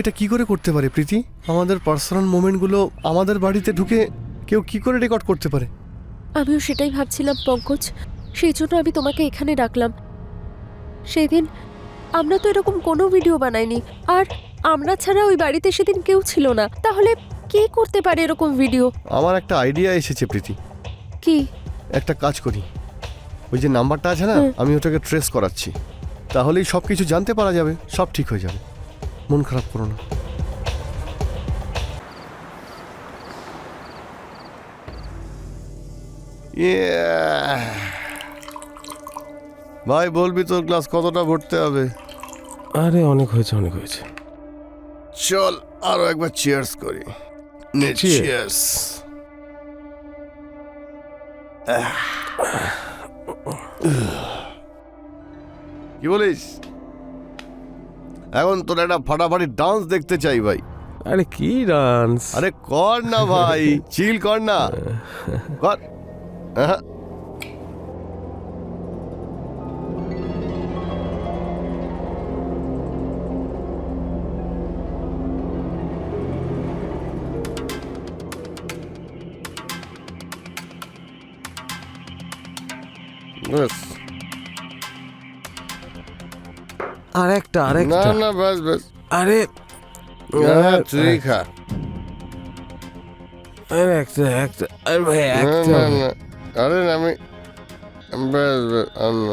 এটা কি করে করতে পারে প্রীতি? আমাদের পার্সোনাল মোমেন্টগুলো আমাদের বাড়িতে ঢুকে কেউ কি করে রেকর্ড করতে পারে? আমিও সেটাই ভাবছিলাম পঙ্কজ, সেই জন্য আমি তোমাকে এখানে ডাকলাম। সেদিন আমরা তো এরকম কোনো ভিডিও বানাইনি, আর আমরা ছাড়া ওই বাড়িতে সেদিন কেউ ছিল না। তাহলে কে করতে পারে এরকম ভিডিও? আমার একটা আইডিয়া এসেছে প্রীতি। কি? একটা কাজ করি, ওই যে নাম্বারটা আছে না, আমি ওটাকে ট্রেস করাচ্ছি, তাহলেই সব কিছু জানতে পারা যাবে, সব ঠিক হয়ে যাবে। মন খারাপ করো না। ভাই বলবি তোর গ্লাস কতটা ভরতে হবে? আরে অনেক হয়েছে, অনেক হয়েছে। চল আরো একবার চিয়ার্স করি। চিয়ার্স। কি বলিস? এখন তোর একটা ফাটাফাটি ডান্স দেখতে চাই ভাই। আরে কি ডান্স? আরে কর না ভাই, চিল কর না, কর। আরেকটা, না আরেকটা। না, ব্যাস ব্যাস। আরে তুই খা। আরে একটা, একটা। আরে ভাই একটা। না না, আরে আমি ব্যাস ব্যাস, আমি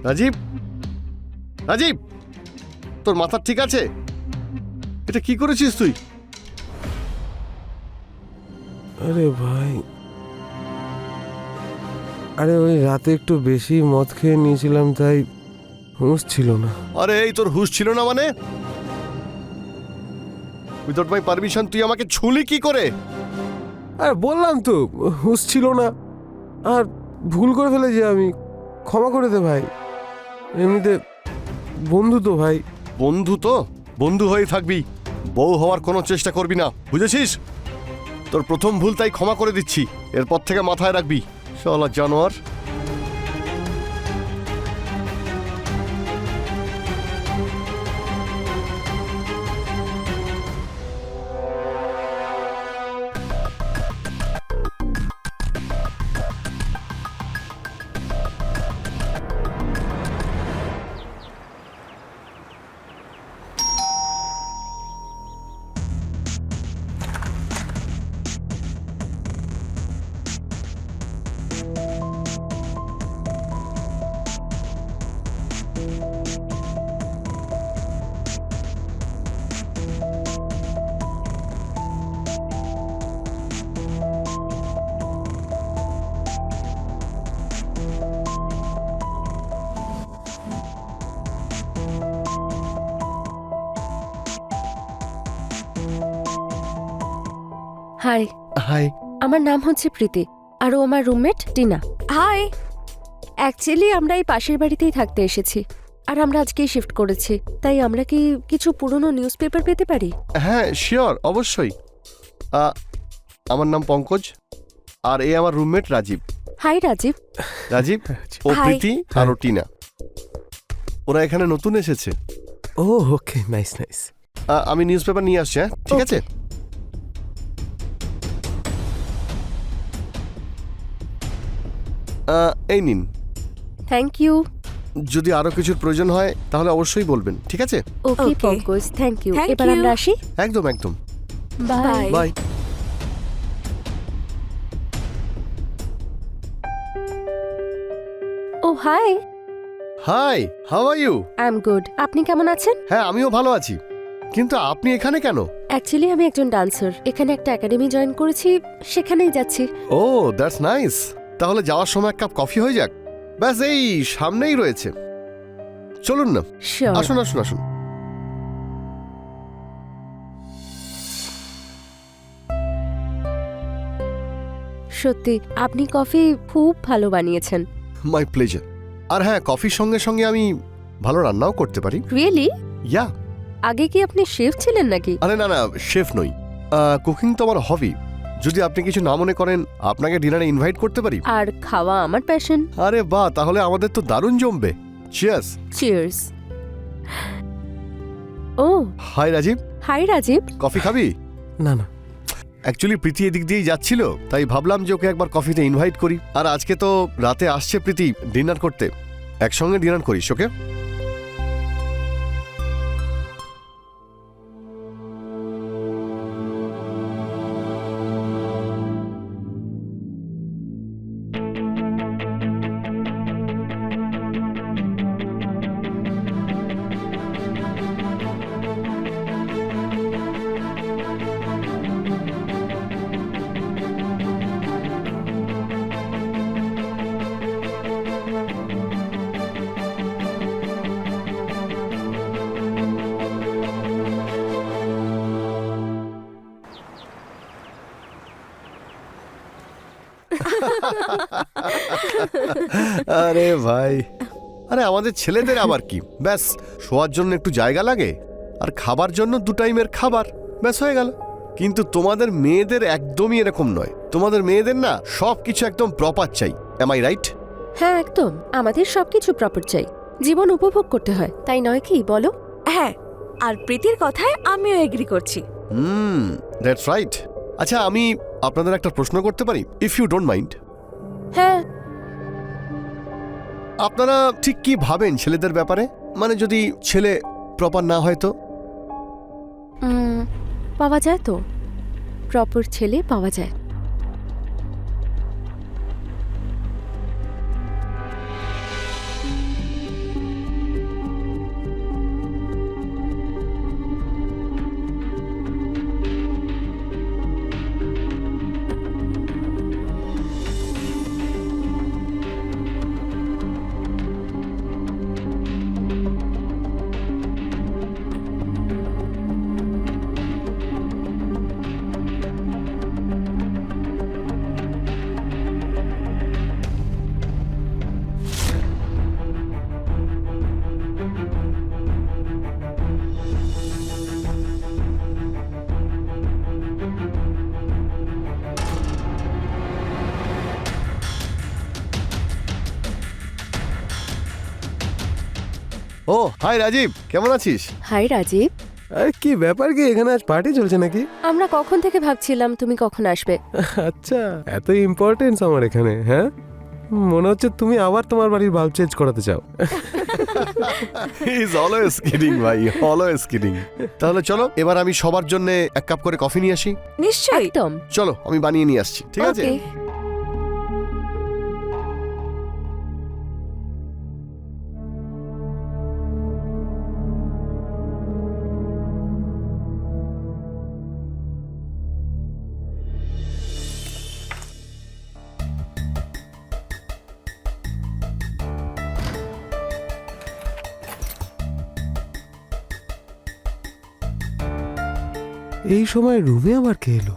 রাজীব, রাজীব, তোর মাথা ঠিক আছে? এটা কি করেছিস তুই? আরে ভাই, আরে ওই রাতে একটু বেশি মদ খেয়ে নিয়েছিলাম, তাই হুঁশ ছিল না। আরে এই তোর হুঁশ ছিল না মানে? উইদাউট মাই পারমিশন তুই আমাকে ছুলি কি করে? আরে বললাম তো হুঁশ ছিল না, আর ভুল করে ফেলেছি আমি, ক্ষমা করে দে ভাই। এমনিতে বন্ধু তো ভাই। বন্ধু তো বন্ধু হয়ে থাকবি, বউ হওয়ার কোনো চেষ্টা করবি না, বুঝেছিস? তোর প্রথম ভুল, তাই ক্ষমা করে দিচ্ছি, এরপর থেকে মাথায় রাখবি। শালা জানোয়ার। Hi, hi. আমার নাম হচ্ছে প্রীতি আর ও আমার রুমমেট টিনা। হাই। অ্যাকচুয়ালি আমরা এই পাশের বাড়িতেই থাকতে এসেছি আর আমরা আজকেই শিফট করেছি, তাই আমরা কি কিছু পুরনো নিউজ পেপার পেতে পারি? হ্যাঁ শিওর, অবশ্যই। আমার নাম পঙ্কজ আর এ আমার রুমমেট রাজীব। হাই রাজীব। রাজীব, ও Hi. প্রীতি আর ও টিনা। ওরা এখানে নতুন এসেছে। ও ওকে, নাইস নাইস। আমি নিউজ পেপার নিয়ে আসছি, হ্যাঁ ঠিক আছে। এই নিন। Thank you. যদি আরো কিছুর প্রয়োজন হয় তাহলে অবশ্যই বলবেন, ঠিক আছে? Okay Okay. Pankaj, thank you. Thank এবার you. আমরা আসি। একদম একদম। বাই। Bye. বাই। ও hi. Hi, how are you? I am good. আপনি কেমন আছেন? হ্যাঁ আমিও ভালো আছি, কিন্তু আপনি এখানে কেন? অ্যাকচুয়ালি আমি একজন ডান্সার, এখানে একটা একাডেমি জয়েন করেছি, সেখানেই যাচ্ছি। ও দ্যাটস নাইস। তাহলে যাওয়ার সময় এক কাপ কফি হয়ে যাক। ব্যাস এই সামনেই রয়েছে, চলুন না। শিওর। আসুন আসুন আসুন। সত্যি আপনি কফি খুব ভালো বানিয়েছেন। My pleasure. আর হ্যাঁ, কফির সঙ্গে সঙ্গে আমি ভালো রান্নাও করতে পারি। রিয়েলি? ইয়া। আগে কি আপনি শেফ ছিলেন নাকি? আরে না না, শেফ নই। কুকিং তো আমার হবি। যদি আপনি কিছু না মনে করেন আপনাকে ডিনারে ইনভাইট করতে পারি। আর খাওয়া আমার প্যাশন। আরে বাহ, তাহলে আমাদের তো দারুণ জমবে। চিয়ার্স। চিয়ার্স। ও hi Rajib, hi Rajib. Coffee খাবি? না না, অ্যাকচুয়ালি প্রীতি এদিক দিয়েই যাচ্ছিল, তাই ভাবলাম যে ওকে একবার কফিতে ইনভাইট করি। আর আজকে তো রাতে আসছে প্রীতি ডিনার করতে, একসঙ্গে ডিনার করিস ওকে? আরে ভাই, আরে আমাদের ছেলেদের আবার কি, ব্যাস শোয়ার জন্য একটু জায়গা লাগে আর খাবার জন্য 2 টাইমের খাবার, ব্যাস হয়ে গেল। কিন্তু তোমাদের মেয়েদের একদমই এরকম নয়। তোমাদের মেয়েদের না সবকিছু একদম প্রপার চাই। Am I right? হ্যাঁ একদম, আমাদের সবকিছু প্রপার চাই, জীবন উপভোগ করতে হয়, তাই নয় কি বলো? হ্যাঁ, আর প্রীতির কথায় আমিও এগ্রি করছি। That's right. আচ্ছা, আমি আপনাদের একটা প্রশ্ন করতে পারি, ইফ ইউ ডোন্ট মাইন্ড? হ্যাঁ। আপনারা ঠিক কি ভাবেন ছেলেদের ব্যাপারে? মানে যদি ছেলে প্রপার না হয় তো? পাওয়া যায় তো, প্রপার ছেলে পাওয়া যায়। ও হাই রাজীব, কেমন আছিস? হাই রাজীব। আরে কি ব্যাপার, কি এখানে আজ পার্টি চলছে নাকি? আমরা কখন থেকে ভাবছিলাম তুমি কখন আসবে। আচ্ছা, এত ইম্পর্টেন্স আমার এখানে? হ্যাঁ, মনে হচ্ছে তুমি আবার তোমার বাড়ির বাল্ব চেঞ্জ করাতে চাও। হি ইজ অলওয়েজ কিডিং ভাই, অলওয়েজ কিডিং। তাহলে চলো এবার আমি সবার জন্য 1 কাপ করে কফি নিয়ে আসি। নিশ্চয়ই। একদম। চলো আমি বানিয়ে নিয়ে আসছি, ঠিক আছে? ওকে। এই সময় রুমে আবার কে এলো?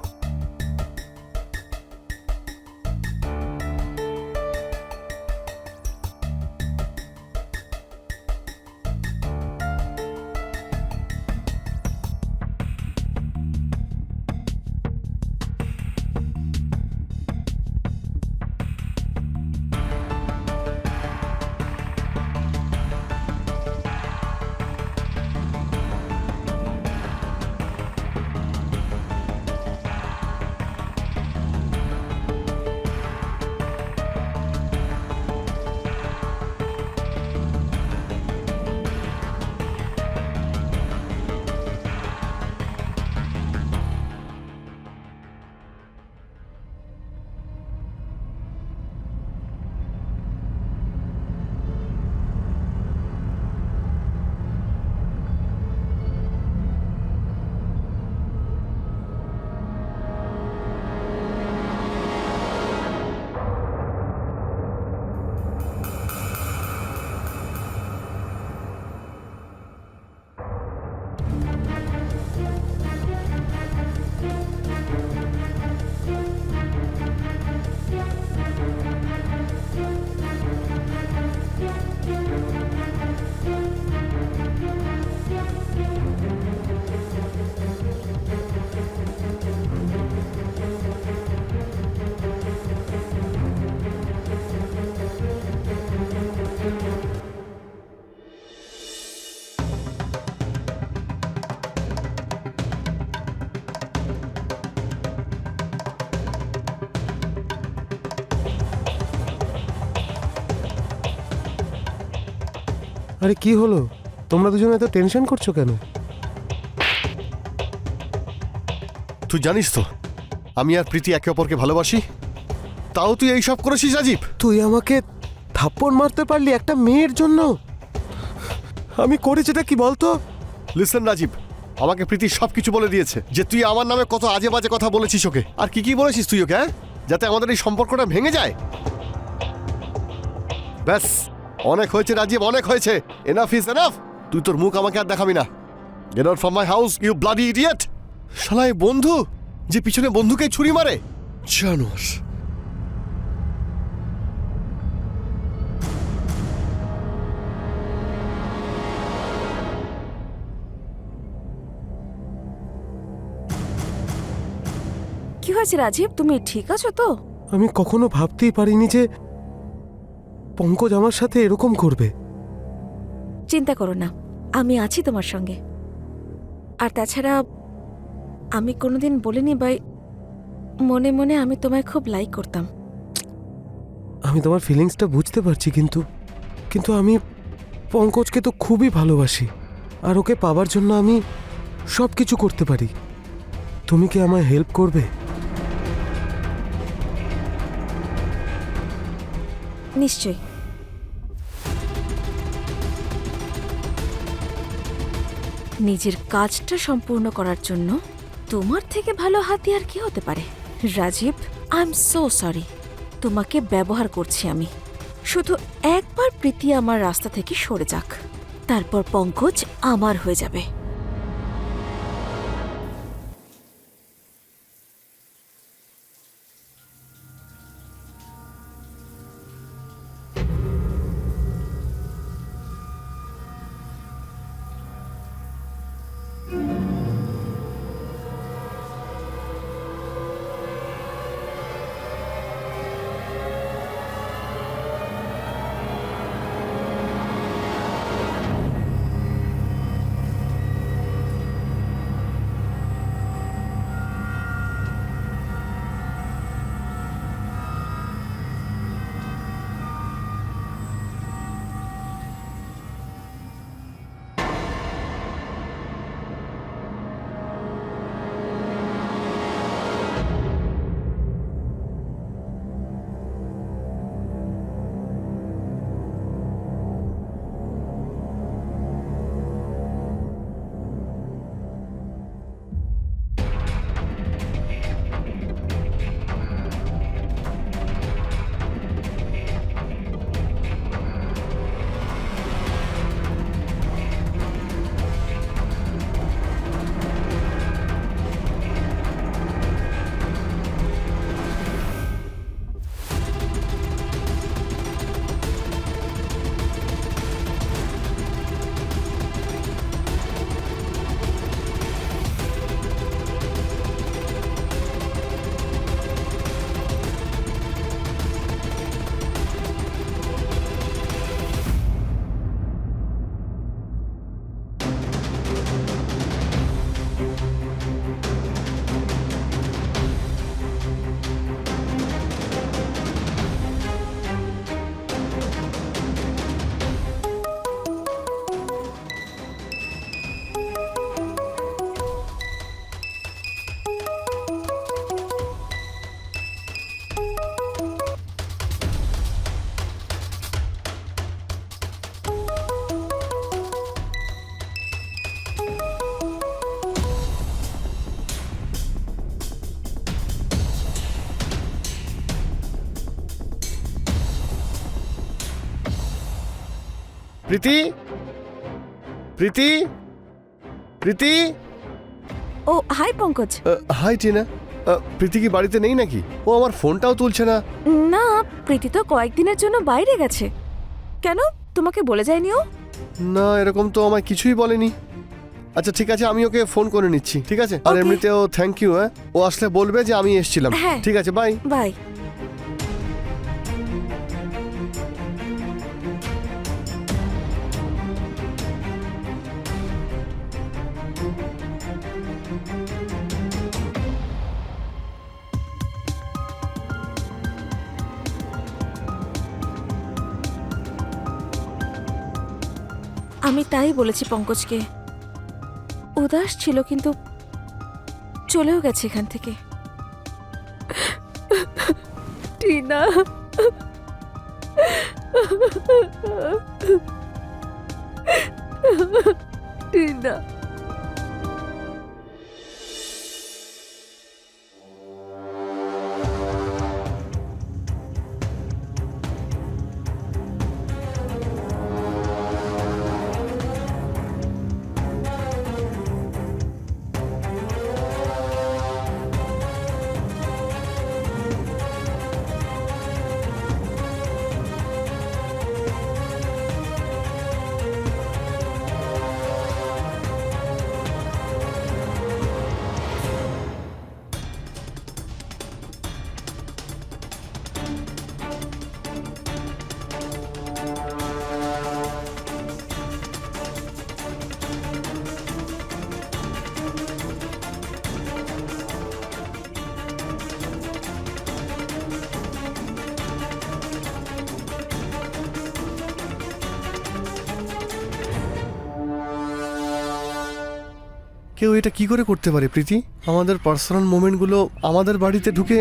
আরে কি হলো, তোমরা দুজনে এত টেনশন করছো কেন? তুই জানিস তো আমি আর প্রীতি একে অপরকে ভালোবাসি, তাও তুই এইসব করেছিস রাজীব। তুই আমাকে থাপ্পড় মারতে পারলি একটা মেয়ের জন্য? আমি করেছিটা কি বলতো? লিসেন রাজীব, আমাকে প্রীতি সবকিছু বলে দিয়েছে যে তুই আমার নামে কত আজে বাজে কথা বলেছিস ওকে। আর কি কি বলেছিস তুই ওকে, হ্যাঁ? যাতে আমাদের এই সম্পর্কটা ভেঙে যায়। ব্যাস, অনেক হয়েছে রাজীব, অনেক হয়েছে। Enough is enough. তুই তোর মুখ আমাকে আর দেখাবি না। Get out from my house you bloody idiot. শালা এই বন্ধু যে পিছনে বন্ধুকে ছুরি মারে, জানোয়ার। কি হয়েছে রাজীব, তুমি ঠিক আছো তো? আমি কখনো ভাবতেই পারিনি যে পঙ্কজ আমার সাথে এরকম করবে। চিন্তা করো না, আমি আছি তোমার সঙ্গে। আর তাছাড়া আমি কোনোদিন বলিনি ভাই, মনে মনে আমি তোমায় খুব লাইক করতাম। আমি তোমার ফিলিংসটা বুঝতে পারছি, কিন্তু আমি পঙ্কজকে তো খুবই ভালোবাসি, আর ওকে পাওয়ার জন্য আমি সব কিছু করতে পারি। তুমি কি আমায় হেল্প করবে? নিশ্চয়ই। নিজের কাজটা সম্পূর্ণ করার জন্য তোমার থেকে ভালো হাতিয়ার কি হতে পারে? Rajeev, I am so sorry, তোমাকে ব্যবহার করছি আমি। শুধু একবার প্রীতি আমার রাস্তা থেকে সরে যাক, তারপর পঙ্কজ আমার হয়ে যাবে। প্রীতি, প্রীতি, প্রীতি। ও হাই পঙ্কজ। হাই টিনা। প্রীতি কি বাড়িতে নেই নাকি? ও আমার ফোনটাও তুলছে না। না, প্রীতি তো কয়েকদিনের জন্য বাইরে গেছে। কেন, তোমাকে বলে যায়নি ও? না, এরকম তো আমায় কিছুই বলেনি। আচ্ছা ঠিক আছে, আমি ওকে ফোন করে নিচ্ছি, ঠিক আছে? আর Okay. এমনিতেও থ্যাংক ইউ। হ্যাঁ, ও আসলে বলবে যে আমি এসেছিলাম। হ্যাঁ। ঠিক আছে, বাই। বাই। আমি তাই বলেছি পঙ্কজকে। উদাস ছিল কিন্তু চলেও গেছে এখান থেকে। টিনা, টিনা, কেউ এটা কি করে করতে পারে প্রীতি? আমাদের পার্সোনাল মোমেন্টগুলো আমাদের বাড়িতে ঢুকে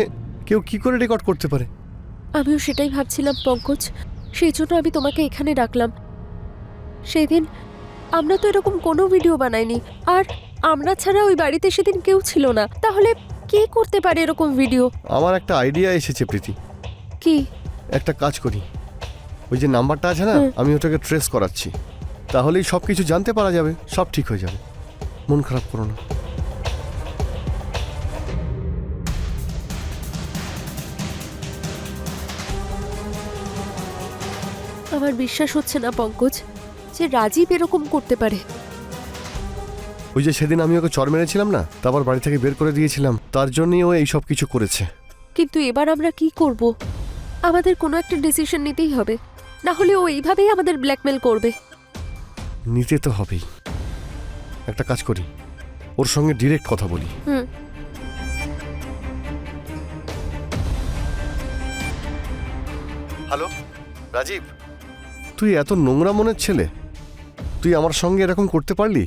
কেউ কি করে রেকর্ড করতে পারে? আমিও সেটাই ভাবছিলাম পঙ্কজ, সেই জন্য আমি তোমাকে এখানে ডাকলাম। সেই দিন আমরা তো এরকম কোনো ভিডিও বানাইনি, আর আমরা ছাড়া ওই বাড়িতে সেদিন কেউ ছিল না। তাহলে কে করতে পারে এরকম ভিডিও? আমার একটা আইডিয়া এসেছে প্রীতি। কি? একটা কাজ করি, ওই যে নাম্বারটা আছে না, আমি ওটাকে ট্রেস করাচ্ছি, তাহলেই সব কিছু জানতে পারা যাবে, সব ঠিক হয়ে যাবে। মন খারাপ করো না। আমার বিশ্বাস হচ্ছে না পঙ্কজ যে রাজীব এরকম করতে পারে। ওই যে সেদিন আমি ওকে চড় মেরেছিলাম না, তারপর বাড়ি থেকে বের করে দিয়েছিলাম, তার জন্যই ও এই সব কিছু করেছে। কিন্তু এবার আমরা কি করব? আমাদের কোনো একটা ডিসিশন নিতেই হবে, না হলে ও এইভাবেই আমাদের ব্ল্যাকমেল করবে। নিতে তো হবেই। একটা কাজ করি, ওর সঙ্গে ডিরেক্ট কথা বলি। হ্যালো রাজীব, তুই এত নোংরা মনের ছেলে, তুই আমার সঙ্গে এরকম করতে পারলি?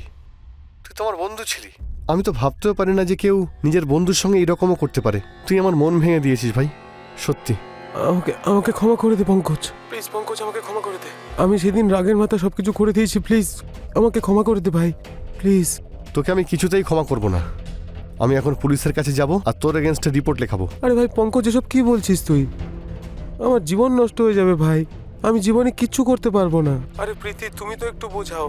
তুই তো আমার বন্ধু ছিলি, আমি তো ভাবতেও পারি না যে কেউ নিজের বন্ধুর সঙ্গে এরকমও করতে পারে। তুই আমার মন ভেঙে দিয়েছিস ভাই, সত্যি। আমাকে আমাকে ক্ষমা করে দে পঙ্কজ, প্লিজ পঙ্কজ, আমাকে ক্ষমা করে দে। আমি সেদিন রাগের মাথা সবকিছু করে দিয়েছি, প্লিজ আমাকে ক্ষমা করে দে ভাই, প্লিজ। তোকে আমি কিছুতেই ক্ষমা করব না। আমি এখন পুলিশের কাছে যাব আর তোর এগেনস্টে রিপোর্ট লেখাবো। আরে ভাই পঙ্কজ, এসব কি বলছিস তুই? আমার জীবন নষ্ট হয়ে যাবে ভাই, আমি জীবনে কিচ্ছু করতে পারবো না। আরে প্রীতি, তুমি তো একটু বোঝাও,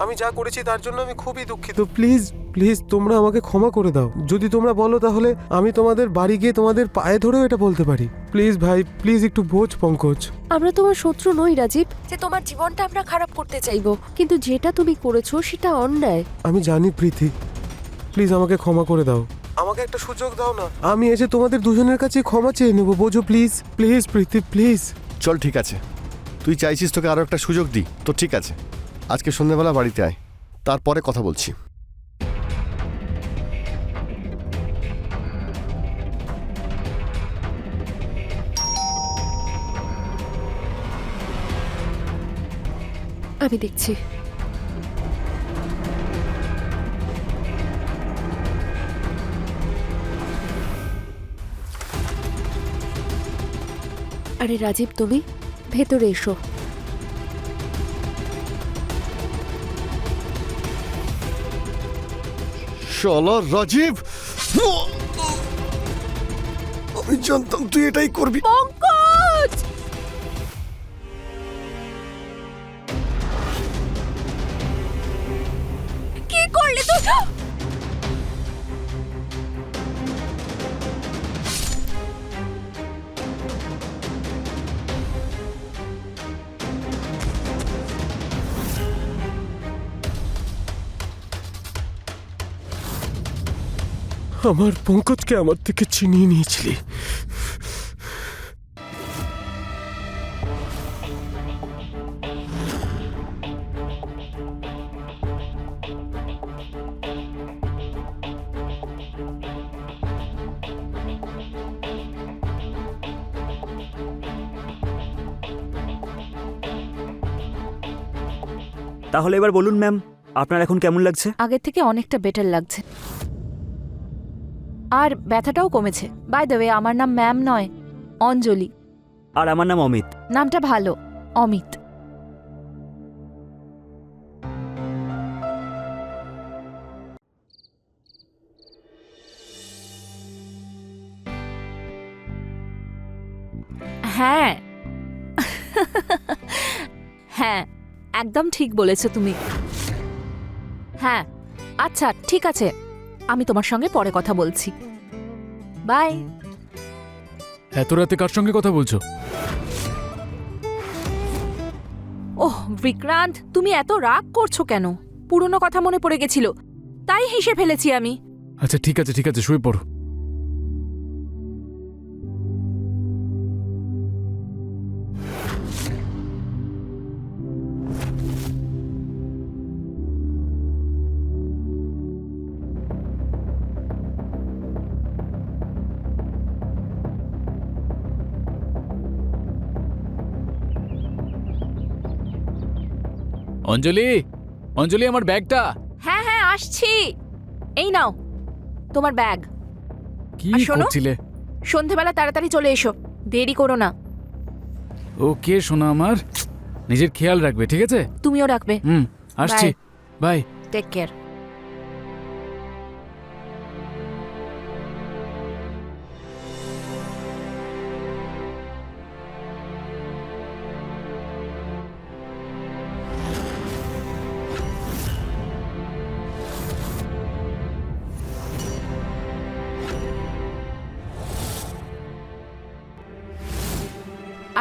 আমি যা করেছি তার জন্য আমি খুবই দুঃখিত। প্লিজ প্লিজ তোমরা আমাকে ক্ষমা করে দাও। যদি তোমরা বলো তাহলে আমি তোমাদের বাড়ি গিয়ে তোমাদের পায়ে ধরেও এটা বলতে পারি। প্লিজ ভাই, প্লিজ একটু বোঝ পঙ্কজ। আমরা তোমার শত্রু নই রাজীব, যে তোমার জীবনটা আমরা খারাপ করতে চাইবো, কিন্তু যেটা তুমি করেছো সেটা অন্যায়। আমি জানি প্রীতি, প্লিজ আমাকে ক্ষমা করে দাও, আমাকে একটা সুযোগ দাও না। আমি এসে তোমাদের দুজনের কাছে ক্ষমা চেয়ে নেবো, বোঝো? Please please Preeti, please. চল ঠিক আছে, তুই চাইছিস তোকে আরও একটা সুযোগ দিই, তো ঠিক আছে, আজকে সন্ধ্যেবেলা বাড়িতে আয়, তারপরে কথা বলছি। আমি দেখছি। আরে রাজীব, তুমি ভেতরে এসো। চলো রাজীব, আমি জানতাম তুই এটাই করবি। পঙ্কজ! কি করলে তুই? আমার পঙ্কজকে আমার থেকে ছিনিয়ে নিয়েছিলি। তাহলে এবার বলুন ম্যাম, আপনার এখন কেমন লাগছে? আগের থেকে অনেকটা বেটার লাগছে, আর ব্যথাটাও কমেছে। বাই দ্য ওয়ে, আমার নাম ম্যাম নয়, অঞ্জলি। আর আমার নাম অমিত। নামটা ভালো, অমিত। হ্যাঁ হ্যাঁ, একদম ঠিক বলেছো তুমি। হ্যাঁ, আচ্ছা ঠিক আছে, আমি তোমার সঙ্গে পরে কথা বলছি। বাই। এত রাতে কার সঙ্গে কথা বলছো? ওহ বিক্রান্ত, তুমি এত রাগ করছো কেন? পুরনো কথা মনে পড়ে গেছিল, তাই হেসে ফেলেছি আমি। আচ্ছা ঠিক আছে ঠিক আছে, শুয়ে পড়ো। অঞ্জলি, অঞ্জলি, আমার ব্যাগটা। হ্যাঁ হ্যাঁ, আসছি। এই নাও তোমার ব্যাগ। কি আর শোনো? করছিলে? সন্ধেবেলা তাড়াতাড়ি চলে এসো, দেরি করো না। ওকে সোনা আমার, নিজের খেয়াল রাখবে, ঠিক আছে? তুমিও রাখবে। আসছি। বাই। Take care.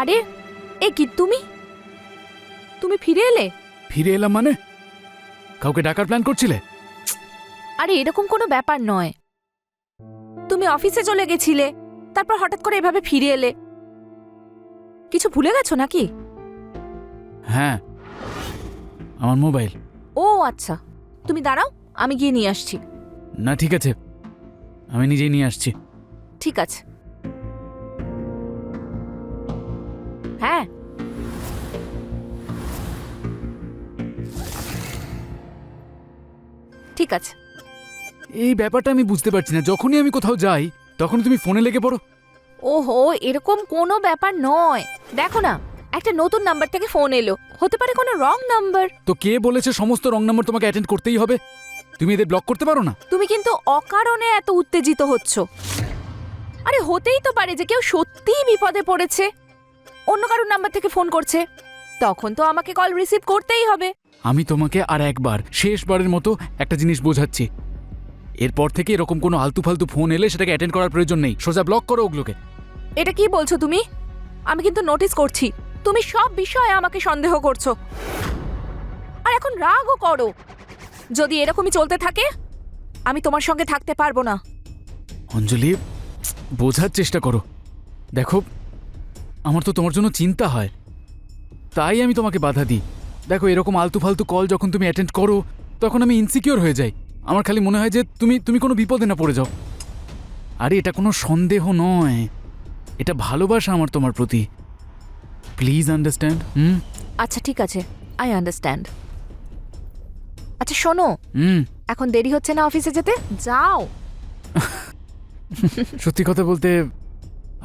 আরে এ কি, তুমি তুমি ফিরে এলে? ফিরে এলাম মানে? কাউকে ডাকার প্ল্যান করছিলে? আরে এরকম কোনো ব্যাপার নয়, তুমি অফিসে চলে গেছিলে, তারপর হঠাৎ করে এভাবে ফিরে এলে। কিছু ভুলে গেছো নাকি? হ্যাঁ, আমার মোবাইল। ও আচ্ছা, তুমি দাঁড়াও, আমি গিয়ে নিয়ে আসছি। না ঠিক আছে, আমি নিজেই নিয়ে আসছি। ঠিক আছে। হ্যাঁ, ঠিক আছে। এই ব্যাপারটা আমি বুঝতে পারছি না, যখনই আমি কোথাও যাই তখন তুমি ফোনে লেগে পড়ো। ওহো, এরকম কোনো ব্যাপার নয়। দেখো না, একটা নতুন নাম্বার থেকে ফোন এলো, হতে পারে কোনো রং নাম্বার। তো কে বলেছে সমস্ত রং নাম্বার তোমাকে অ্যাটেন্ড করতেই হবে? তুমি এদের ব্লক করতে পারো না? তুমি কিন্তু অকারণে এত উত্তেজিত হচ্ছ। আরে হতেই তো পারে যে কেউ সত্যিই বিপদে পড়েছে, অন্য কারোর নাম্বার থেকে ফোন করছে, তখন তো আমাকে কল রিসিভ করতেই হবে। আমি তোমাকে আর একবার, শেষবারের মতো একটা জিনিস বোঝাচ্ছি, এরপর থেকে এরকম কোনো আলতু ফালতু ফোন এলে সেটাকে অ্যাটেন্ড করার প্রয়োজন নেই, সোজা ব্লক করো ওগুলোকে। এটা কি বলছো তুমি? আমি কিন্তু নোটিস করছি তুমি সব বিষয়ে আমাকে সন্দেহ করছো, আর এখন রাগও করো। যদি এরকমই চলতে থাকে, আমি তোমার সঙ্গে থাকতে পারবো না। অঞ্জলি, বোঝার চেষ্টা করো। দেখো, আমার তো তোমার জন্য চিন্তা হয়, তাই আমি তোমাকে বাধা দিই। দেখো, এরকম আলতু ফালতু কল যখন তুমি অ্যাটেন্ড করো তখন আমি ইনসিকিওর হয়ে যাই। আমার খালি মনে হয় যে তুমি কোনো বিপদে না পড়ে যাও। আরে এটা কোনো সন্দেহ নয়, এটা ভালোবাসা আমার তোমার প্রতি। Please understand. আচ্ছা ঠিক আছে, আই আন্ডারস্ট্যান্ড। আচ্ছা শোনো, এখন দেরি হচ্ছে না অফিসে যেতে? যাও। সত্যি কথা বলতে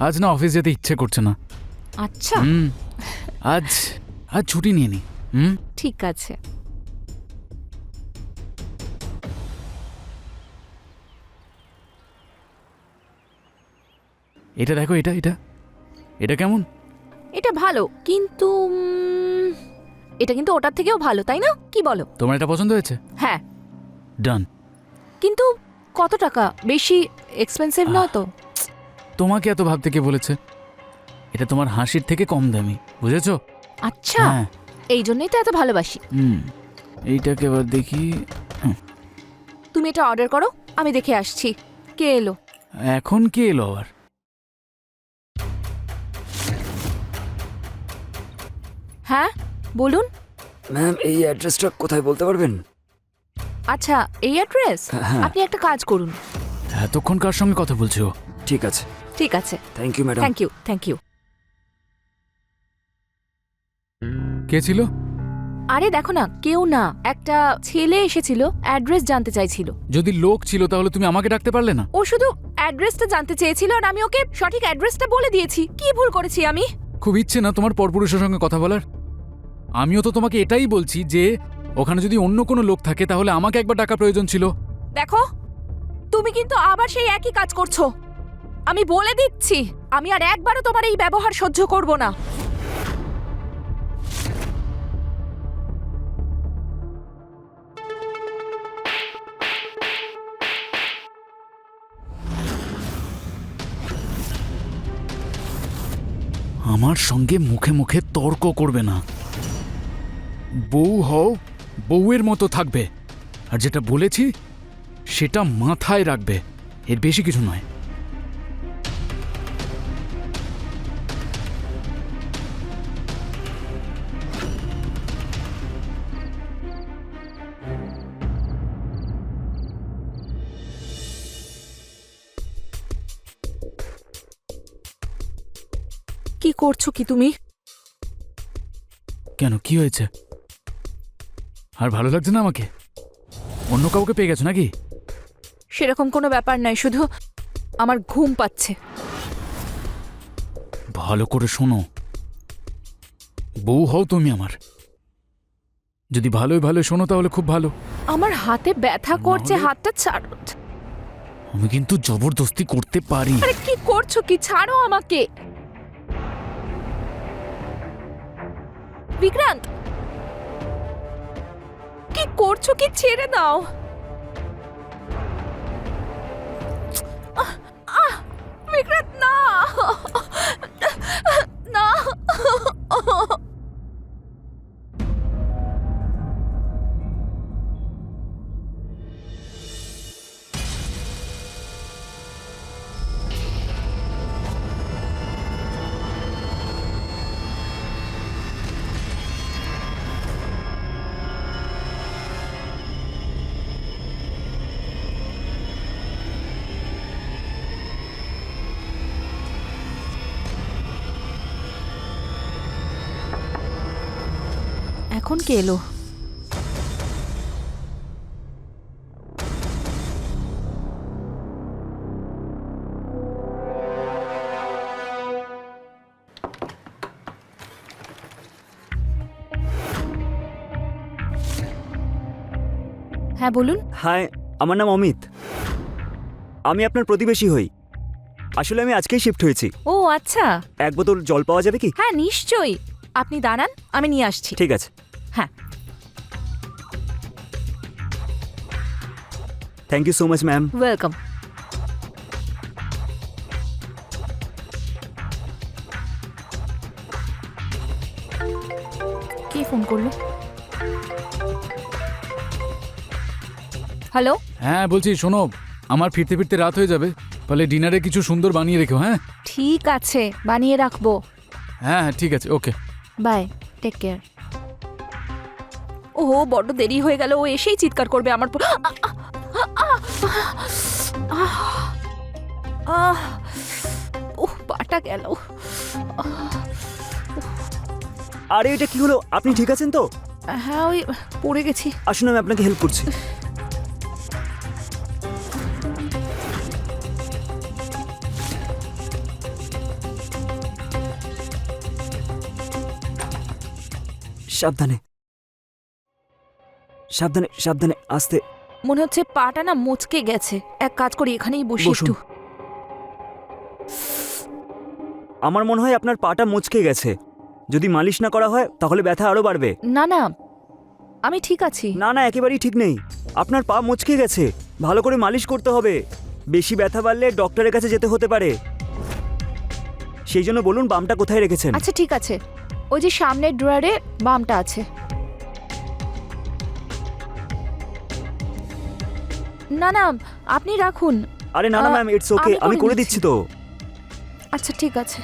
আজ না অফিস যেতে ইচ্ছে করছে না। আচ্ছা আজ ছুটি নিয়ে নি। ঠিক আছে। এটা দেখো, এটা এটা এটা কেমন? এটা ভালো, কিন্তু এটা কিন্তু ওটার থেকেও ভালো, তাই না? কি বলো? তোমার এটা পছন্দ হয়েছে? হ্যাঁ। ডান। কিন্তু কত টাকা? বেশি এক্সপেন্সিভ নয় তো? তোমাকে এত ভাবতে কে বলেছে? এটা তোমার হাসির থেকে কম দামি, বুঝেছো? আচ্ছা, এই জন্যই তো এত ভালোবাসি। এইটাকে এবার দেখি। তুমি এটা অর্ডার করো, আমি দেখে আসছি কে এলো। এখন কে এলো আবার? হ্যাঁ বলুন। ম্যাম, এই অ্যাড্রেসটা কোথায় বলতে পারবেন? আচ্ছা, এই অ্যাড্রেস? হ্যাঁ। আপনি একটা কাজ করুন। এতক্ষণ কার সঙ্গে কথা বলছো? ঠিক আছে, ঠিক আছে। Thank you madam. Thank you, thank you. কে ছিল? আরে দেখো না, কেউ না, একটা ছেলে এসেছিল, অ্যাড্রেস জানতে চাইছিল। যদি লোক ছিল তাহলে তুমি আমাকে ডাকতে পারলে না? ও শুধু অ্যাড্রেসটা জানতে চেয়েছিল আর আমি ওকে সঠিক অ্যাড্রেসটা বলে দিয়েছি। কি ভুল করেছি আমি? খুব ইচ্ছে না তোমার পরপুরুষের সঙ্গে কথা বলার? আমিও তো তোমাকে এটাই বলছি যে ওখানে যদি অন্য কোনো লোক থাকে তাহলে আমাকে একবার ডাকা প্রয়োজন ছিল। দেখো, তুমি কিন্তু আবার সেই একই কাজ করছো। আমি বলে দিচ্ছি, আমি আর একবারও তোমার এই ব্যবহার সহ্য করব না। আমার সঙ্গে মুখে মুখে তর্ক করবে না। বউ হও, বউয়ের মতো থাকবে, আর যেটা বলেছি সেটা মাথায় রাখবে, এর বেশি কিছু নয়। কি করছো কি তুমি? কেন, কি হয়েছে? আর ভালো লাগছে না আমাকে? অন্য কাউকে পেয়ে গেছো নাকি? সেরকম কোনো ব্যাপার নয়, শুধু আমার ঘুম পাচ্ছে। ভালো করে শোনো, বউ হও তুমি আমার। যদি ভালোই ভালো শোনো তাহলে খুব ভালো। আমার হাতে ব্যথা করছে, নাহলে- হাতটা ছাড়ো। আমি কিন্তু জবরদস্তি করতে পারি। আরে কি করছো কি? ছাড়ো আমাকে। বিক্রান্ত, কি করছো কি? ছেড়ে দাও। বিক্রান্ত, না না। এখন কে এলো? হ্যাঁ বলুন। হাই, আমার নাম অমিত। আমি আপনার প্রতিবেশী হই। আসলে আমি আজকেই শিফট হয়েছি। ও আচ্ছা, এক বোতল জল পাওয়া যাবে কি? হ্যাঁ নিশ্চয়ই। আপনি দাঁড়ান, আমি নিয়ে আসছি। ঠিক আছে। হ্যাঁ। Thank you so much ma'am. Welcome. কে ফোন করলো? হ্যালো। হ্যাঁ বলছি, শোনো, আমার ফিরতে ফিরতে রাত হয়ে যাবে, ফলে ডিনারে কিছু সুন্দর বানিয়ে রেখো। হ্যাঁ ঠিক আছে, বানিয়ে রাখবো। হ্যাঁ হ্যাঁ, ঠিক আছে, ওকে। By, take care. ওহো, বড্ড দেরি হয়ে গেল। ও এসেই চিৎকার করবে আমার পাটা গেল। আরে এটা কি হলো? আপনি ঠিক আছেন তো? হ্যাঁ, ওই পড়ে গেছি। আসুন, আমি আপনাকে হেল্প করছি। সাবধানে সাবধানে সাবধানে, আস্তে। মনে হচ্ছে পাটা না মুচকে গেছে। এক কাজ করি, এখানেই বসি বসুন। একটু। আমার মনে হয় আপনার পাটা মুচকে গেছে। যদি মালিশ না করা হয় তাহলে ব্যথা আরো বাড়বে। না না, আমি ঠিক আছি। না না, একেবারেই ঠিক নেই। আপনার পা মুচকে গেছে, ভালো করে মালিশ করতে হবে। বেশি ব্যথা বাড়লে ডক্টরের কাছে যেতে হতে পারে। সেই জন্য বলুন বামটা কোথায় রেখেছেন। আচ্ছা ঠিক আছে, ওই যে সামনের ড্রয়ারে বামটা আছে। না না, আপনি রাখুন। আরে না না ম্যাম, ইটস ওকে, আমি আমি করে করে নিচ্ছি। দিচ্ছি তো। আচ্ছা ঠিক আছে।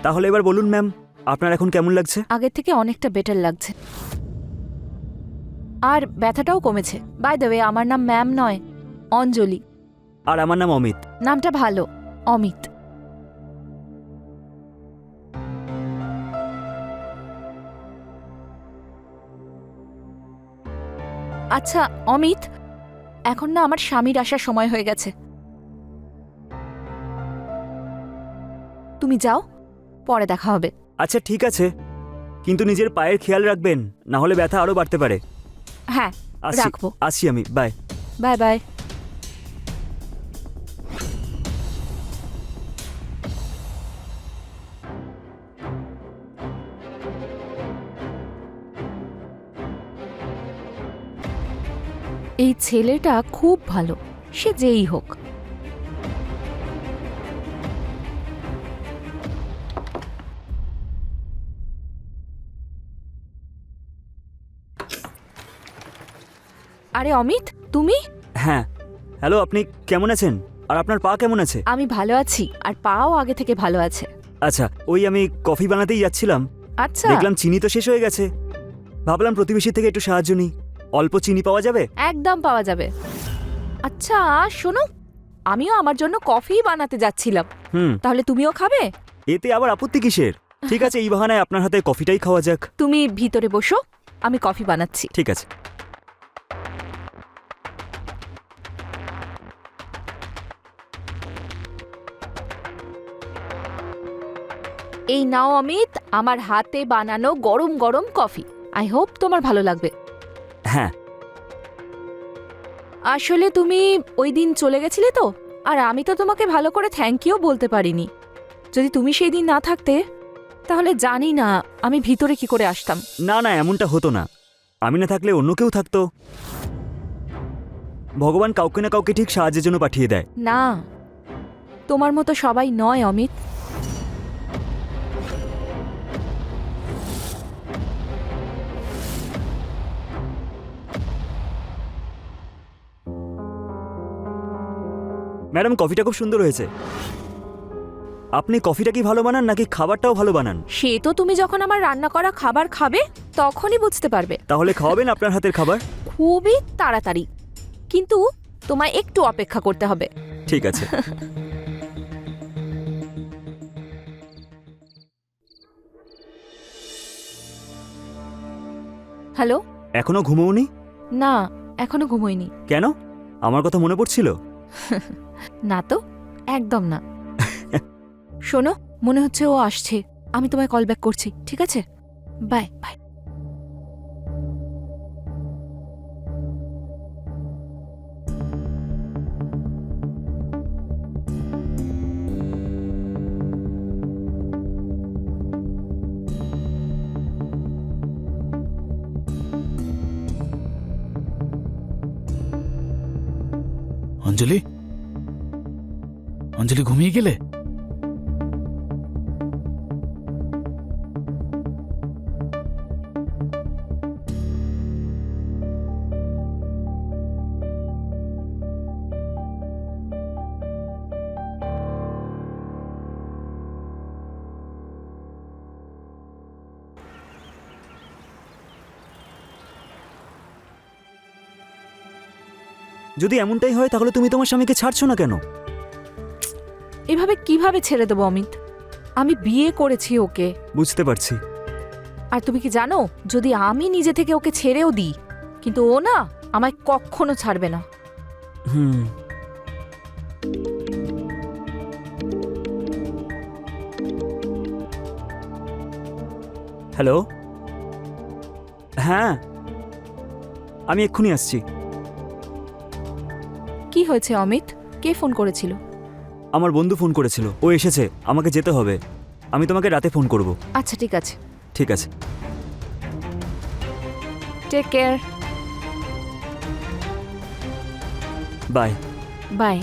তাহলে এবার বলুন ম্যাম, আপনার এখন কেমন লাগছে? আগের থেকে অনেকটা বেটার লাগছে, আর ব্যথাটাও কমেছে। বাই দ্য ওয়ে, আমার নাম ম্যাম নয়, অঞ্জলি। আর আমার নাম অমিত। নামটা ভালো, অমিত। আচ্ছা অমিত, এখন না আমার স্বামীর আসার সময় হয়ে গেছে। তুমি যাও, পরে দেখা হবে। আচ্ছা ঠিক আছে, কিন্তু নিজের পায়ের খেয়াল রাখবেন, না হলে ব্যথা আরও বাড়তে পারে। হ্যাঁ, আসছি রাখবো। আসছি আমি, বাই। Bye bye. এই ছেলেটা খুব ভালো, সে যেই হোক। আরে অমিত, তুমি? হ্যাঁ, হ্যালো, আপনি কেমন আছেন? আর আপনার পা কেমন আছে? আমি ভালো আছি, আর পাও আগে থেকে ভালো আছে। আচ্ছা, ওই আমি কফি বানাতেই যাচ্ছিলাম, আচ্ছা, দেখলাম চিনি তো শেষ হয়ে গেছে। ভাবলাম প্রতিবেশী থেকে একটু সাহায্য নিই। অল্প চিনি পাওয়া যাবে? একদম পাওয়া যাবে। আচ্ছা শোনো, আমিও আমার জন্য কফি বানাতে যাচ্ছিলাম, হুম, তাহলে তুমিও খাবে? এতে আবার আপত্তি কিসের? ঠিক আছে, এই বাহানায় আপনার হাতে কফিটাই খাওয়া যাক। তুমি ভিতরে বসো, আমি কফি বানাচ্ছি। ঠিক আছে। এই নাও অমিত, আমার হাতে বানানো গরম গরম কফি। আই হোপ তোমার ভালো লাগবে। হ্যাঁ, আসলে তুমি ওই দিন চলে গেছিলে তো, আর আমি তো তোমাকে ভালো করে থ্যাংক ইউ বলতে পারিনি। যদি তুমি সেই দিন না থাকতে, তাহলে জানি না আমি ভিতরে কি করে আসতাম। না না, এমনটা হতো না। আমি না থাকলে অন্য কেউ থাকতো। ভগবান কাউকে না কাউকে ঠিক সাহায্যের জন্য পাঠিয়ে দেয়। না, তোমার মতো সবাই নয় অমিত। ম্যাডাম, কফিটা খুব সুন্দর হয়েছে। আপনি কফিটা কি ভালো বানান নাকি খাবারটাও ভালো বানান? সে তো তুমি যখন আমার রান্না করা খাবার খাবে তখনই বুঝতে পারবে। তাহলে খাওয়াবেন আপনার হাতের খাবার? খুবই তাড়াতাড়ি, কিন্তু তোমায় একটু অপেক্ষা করতে হবে। ঠিক আছে। হ্যালো? এখনো ঘুমোওনি? না, এখনো ঘুমোইনি। কেন? আমার কথা মনে পড়ছিল? না তো, একদম না। শোনো, মনে হচ্ছে ও আসছে। আমি তোমায় কল ব্যাক করছি, ঠিক আছে? Bye bye. অঞ্জলি, অঞ্জলি ঘুমিয়ে গেলে? যদি এমনটাই হয় তাহলে তুমি তোমার স্বামীকে ছাড়ছো না কেন? এভাবে কিভাবে ছেড়ে দেবো অমিত? আমি বিয়ে করেছি ওকে। বুঝতে পারছি। আর তুমি কি জানো, যদি আমি নিজে থেকে ওকে ছেড়েও দিই, কিন্তু ও না আমায় কখনো ছাড়বে না। হুম, হ্যালো। হ্যাঁ, আমি এক্ষুনি আসছি। কি হয়েছে অমিত? কে ফোন করেছিল? আমার বন্ধু ফোন করেছিল, ও এসেছে, আমাকে যেতে হবে। আমি তোমাকে রাতে ফোন করব। আচ্ছা ঠিক আছে, ঠিক আছে। Take care. বাই। বাই।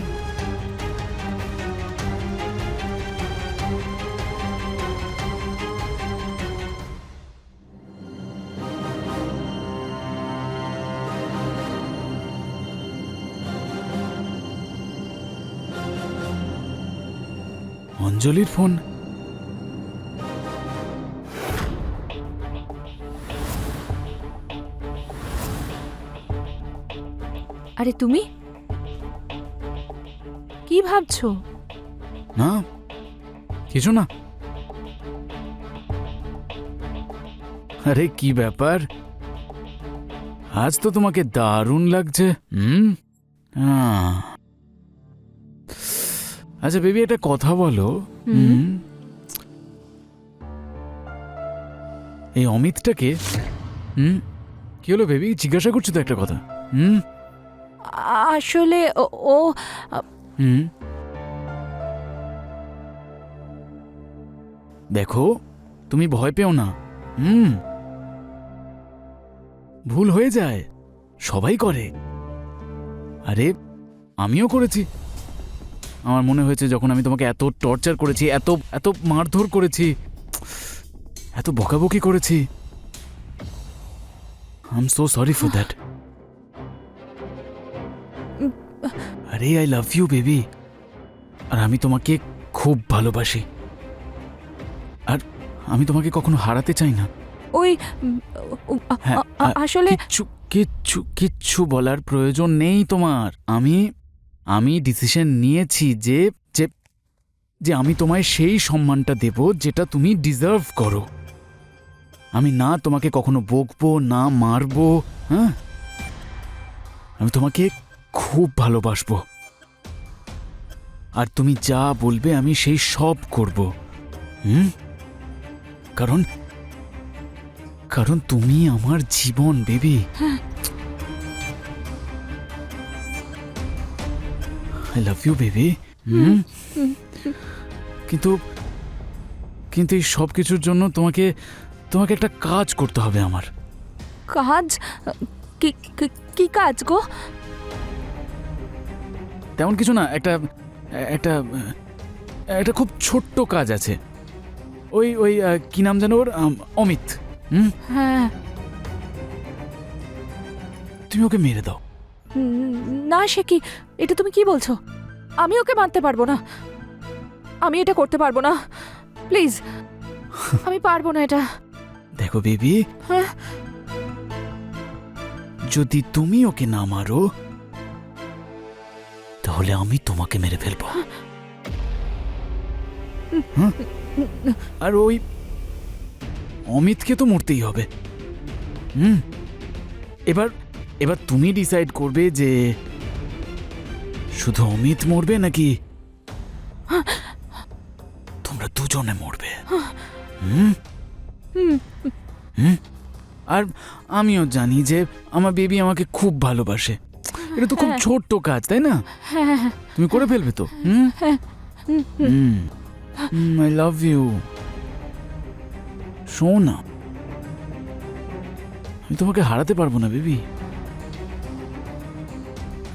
অঞ্জলির ফোন? আরে তুমি কি ভাবছো? না কিছু না। আরে কি ব্যাপার, আজ তো তোমাকে দারুণ লাগছে। আচ্ছা বেবি, একটা কথা বলো। এই অমিতটাকে কি হলো বেবি, জিজ্ঞাসা করছো তো একটা কথা? আসলে ও দেখো তুমি ভয় পেও না। ভুল হয়ে যায়, সবাই করে। আরে আমিও করেছি। আমার মনে হয়েছে যখন আমি তোমাকে এত টর্চার করেছি, এত এত মারধর করেছি, এত বকাবকি করেছি, I am so sorry for that. আরে আই লাভ ইউ বেবি, আর আমি তোমাকে খুব ভালোবাসি, আর আমি তোমাকে কখনো হারাতে চাই না। ওই হ্যাঁ, আসলে কিচ্ছু কিচ্ছু কিচ্ছু বলার প্রয়োজন নেই তোমার। আমি ডিসিশন নিয়েছি যে যে যে আমি তোমায় সেই সম্মানটা দেব যেটা তুমি ডিজার্ভ করো। আমি না তোমাকে কখনো বকবো, না মারবো। হ্যাঁ, আমি তোমাকে খুব ভালোবাসবো, আর তুমি যা বলবে আমি সেই সব করব। কারণ কারণ তুমি আমার জীবন baby. I love you baby. কিন্তু কিন্তু এই সব কিছুর জন্য তোমাকে তোমাকে একটা কাজ করতে হবে আমার। কাজ? কি কাজ গো? তেমন কিছু না, একটা একটা একটা খুব ছোট্ট কাজ আছে। ওই ওই কি নাম জানো ওর, অমিত। হ্যাঁ। তুমি ওকে মেরে দাও। না, সে কি? এটা তুমি কি বলছো? আমি ওকে মারতে পারবো না, আমি এটা করতে পারবো না, প্লিজ। আমি পারবো না এটা। দেখো বেবি, হ্যাঁ? যদি তুমি ওকে না মারো তাহলে আমি তোমাকে মেরে ফেলবো। আর ওই অমিতকে তো মরতেই হবে। এবার এবার তুমি ডিসাইড করবে যে শুধু অমিত মরবে নাকি তোমরা দুজনে মরবে। আর আমিও জানি যে আমার বেবি আমাকে খুব ভালোবাসে। এটা তো খুব ছোট্ট কাজ, তাই না? তুমি করে ফেলবে তো? আই লাভ ইউ সোনা। আমি তোমাকে হারাতে পারবো না baby.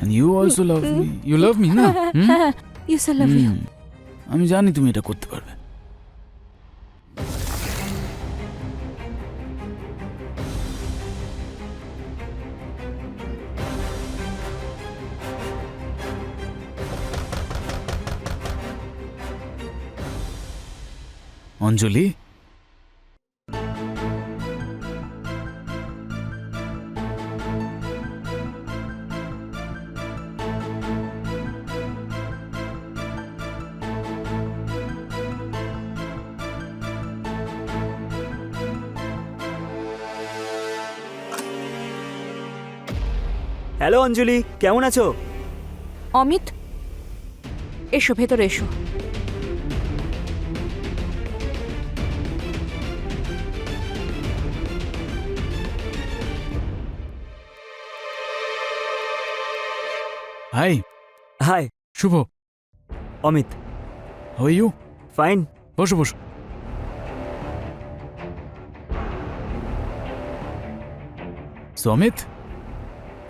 And you also love me. You love me, না? Yes, I love you. আমি জানি তুমি এটা করতে পারবে। অঞ্জলি, হ্যালো অঞ্জলি, কেমন আছো? অমিত, এসো ভেতরে এসো। Hi. Hi, Shubho. Amit. How are you? Fine. বসো বসো। অমিত,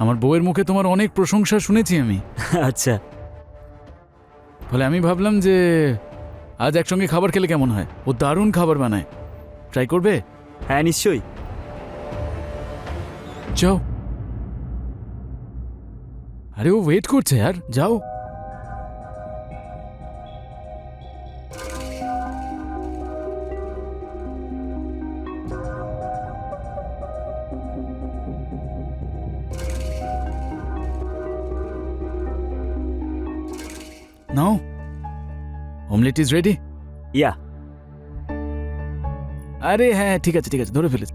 আমার বউয়ের মুখে তোমার অনেক প্রশংসা শুনেছি আমি। আচ্ছা, ফলে আমি ভাবলাম যে আজ একসঙ্গে খাবার খেলে কেমন হয়। ও দারুণ খাবার বানায়, ট্রাই করবে? হ্যাঁ নিশ্চয়ই। যাও। আরে ও ওয়েট করছে यार, যাও। নাও, অমলেট ইজ রেডি। ইয়া। আরে হ্যাঁ, ঠিক আছে ঠিক আছে, ধরে ফেলেছি।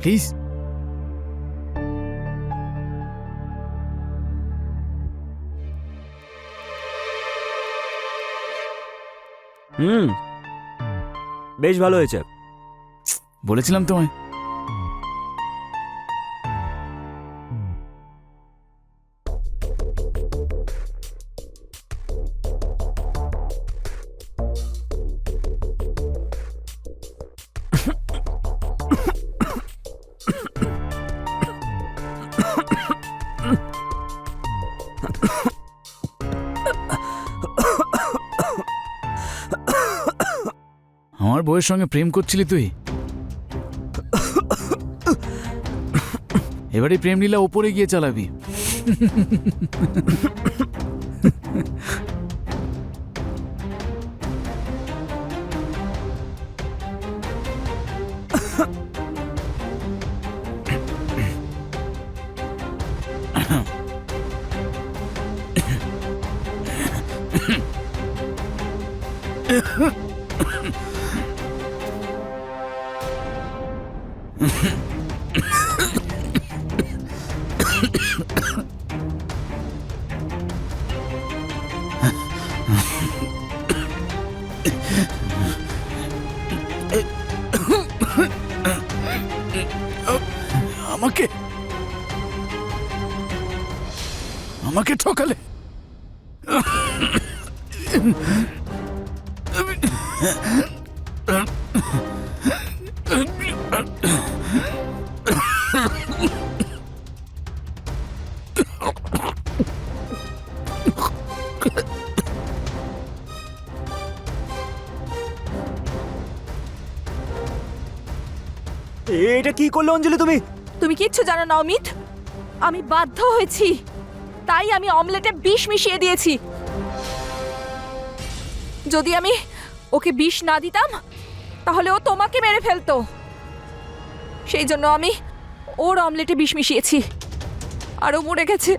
প্লিজ। বেশ ভালো হয়েছে। বলেছিলাম তোমায়। আমার বউয়ের সঙ্গে প্রেম করছিলি তুই? এবারে প্রেম লীলা ওপরে গিয়ে চালাবি। আমাকে আমাকে ঠকালে। এটা কি করলে অঞ্জলি তুমি? তুমি কিচ্ছু জানো না অমিত, আমি বাধ্য হয়েছি, তাই আমি অমলেটে বিষ মিশিয়ে দিয়েছি। যদি আমি ওকে বিষ না দিতাম তাহলে ও তোমাকে মেরে ফেলতো। সেই জন্য আমি ওর অমলেটে বিষ মিশিয়েছি, আর ও মরে গেছে।